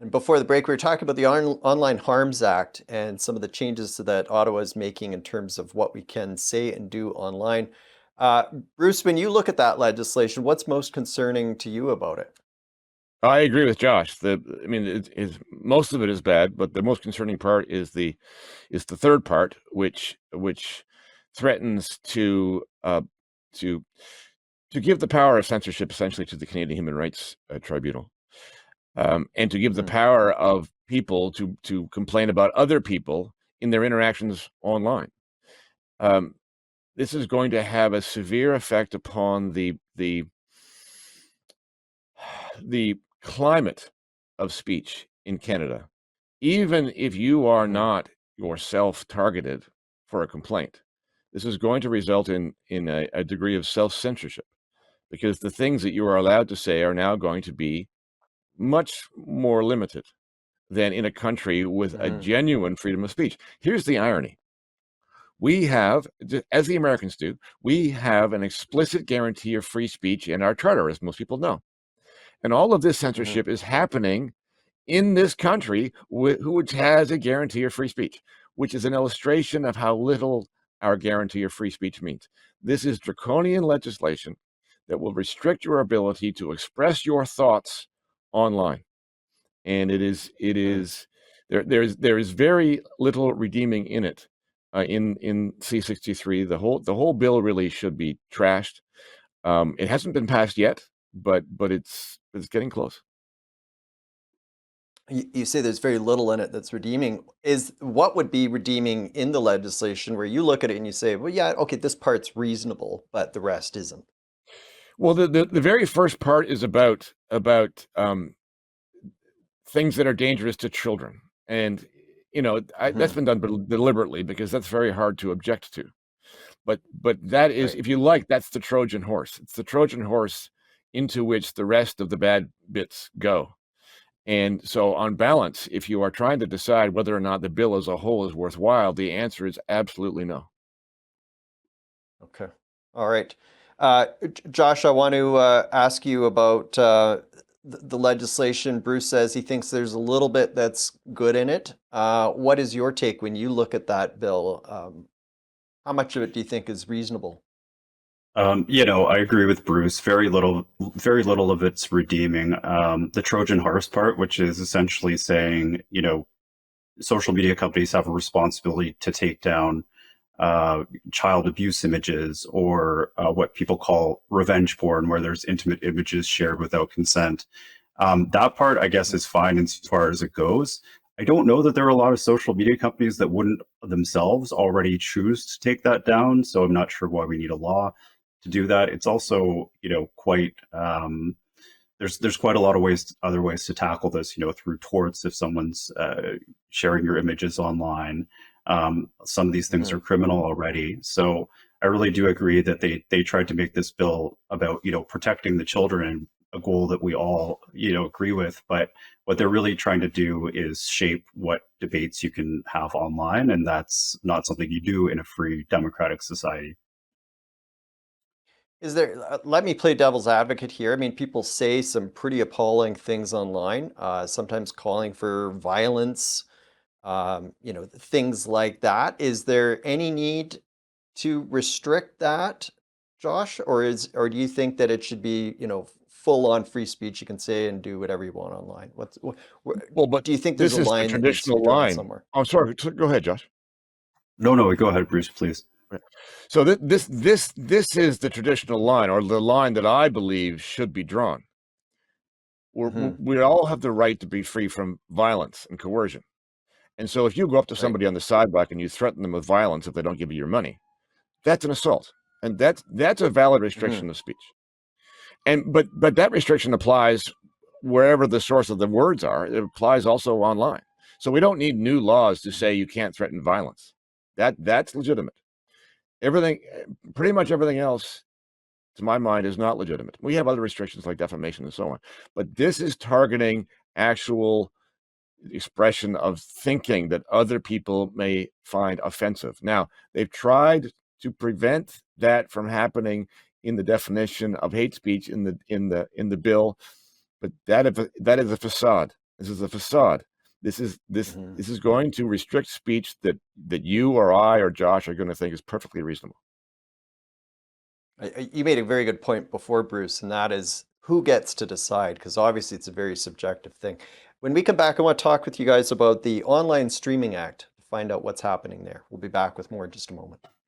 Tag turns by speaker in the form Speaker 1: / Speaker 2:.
Speaker 1: And before the break, we were talking about the Online Harms Act and some of the changes that Ottawa is making in terms of what we can say and do online. Uh, Bruce, when you look at that legislation, what's most concerning to you about it?
Speaker 2: I agree with Josh. I mean, most of it is bad, but the most concerning part is the third part, which threatens to to give the power of censorship essentially to the Canadian Human Rights Tribunal, and to give the
Speaker 1: Hmm.
Speaker 2: power of people to complain about other people in their interactions online. Um, this is going to have a severe effect upon the climate of speech in Canada, even if you are
Speaker 1: Hmm.
Speaker 2: not yourself targeted for a complaint. This is going to result in a degree of self-censorship, because the things that you are allowed to say are now going to be much more limited than in a country with a
Speaker 1: Hmm.
Speaker 2: genuine freedom of speech. Here's the irony. We have, as the Americans do, we have an explicit guarantee of free speech in our charter, as most people know. And all of this
Speaker 1: Hmm.
Speaker 2: censorship is happening in this country, which has a guarantee of free speech, which is an illustration of how little our guarantee of free speech means. This is draconian legislation that will restrict your ability to express your thoughts online. And it
Speaker 1: Hmm.
Speaker 2: is there is very little redeeming in it. In C-63, the whole bill really should be trashed. It hasn't been passed yet, but it's getting close.
Speaker 1: You say there's very little in it that's redeeming. Is what would be redeeming in the legislation where you look at it and you say, well, yeah, okay, this part's reasonable, but the rest isn't.
Speaker 2: Well, the very first part is about things that are dangerous to children, and that's
Speaker 1: Hmm.
Speaker 2: been done deliberately, because that's very hard to object to. But that is,
Speaker 1: Right.
Speaker 2: if you like, that's the Trojan horse. It's the Trojan horse into which the rest of the bad bits go. And so, on balance, if you are trying to decide whether or not the bill as a whole is worthwhile, the answer is absolutely no.
Speaker 1: Okay. All right. Josh, I want to ask you about the legislation. Bruce says he thinks there's a little bit that's good in it. What is your take when you look at that bill? How much of it do you think is reasonable?
Speaker 3: I agree with Bruce. Very little of it's redeeming. The Trojan horse part, which is essentially saying, social media companies have a responsibility to take down child abuse images, or what people call revenge porn, where there's intimate images shared without consent. That part, I guess, is fine as far as it goes. I don't know that there are a lot of social media companies that wouldn't themselves already choose to take that down. So I'm not sure why we need a law to do that. It's also, quite there's quite a lot of other ways to tackle this, through torts if someone's sharing your images online. Some of these things are
Speaker 1: Hmm.
Speaker 3: criminal already. So I really do agree that they tried to make this bill about, protecting the children, a goal that we all, agree with. But what they're really trying to do is shape what debates you can have online, and that's not something you do in a free democratic society.
Speaker 1: Is there, let me play devil's advocate here. I mean, people say some pretty appalling things online, sometimes calling for violence, things like that. Is there any need to restrict that, Josh, or do you think that it should be, full on free speech? You can say and do whatever you want online.
Speaker 2: Well, but
Speaker 1: Do you think there's
Speaker 2: this
Speaker 1: a
Speaker 2: is the
Speaker 1: line that needs to be
Speaker 2: traditional
Speaker 1: drawn
Speaker 2: line.
Speaker 1: somewhere?
Speaker 2: I'm sorry. Go ahead, Josh.
Speaker 3: No, no, go ahead, Bruce, please.
Speaker 2: Yeah. So this is the traditional line, or the line that I believe should be drawn.
Speaker 1: Hmm.
Speaker 2: We all have the right to be free from violence and coercion. And so, if you go up to
Speaker 1: Right.
Speaker 2: somebody on the sidewalk and you threaten them with violence if they don't give you your money, that's an assault, and that's a valid
Speaker 1: Hmm.
Speaker 2: restriction of speech. And but that restriction applies wherever the source of the words are. It applies also online. So we don't need new laws to say you can't threaten violence. That's legitimate. Everything, pretty much everything else, to my mind, is not legitimate. We have other restrictions like defamation and so on, but this is targeting actual expression of thinking that other people may find offensive. Now, they've tried to prevent that from happening in the definition of hate speech in the bill, but that is a facade. This is a facade. This is
Speaker 1: Mhm.
Speaker 2: this is going to restrict speech that you or I or Josh are going to think is perfectly reasonable.
Speaker 1: You made a very good point before, Bruce, and that is who gets to decide, because obviously it's a very subjective thing. When we come back, I want to talk with you guys about the Online Streaming Act to find out what's happening there. We'll be back with more in just a moment.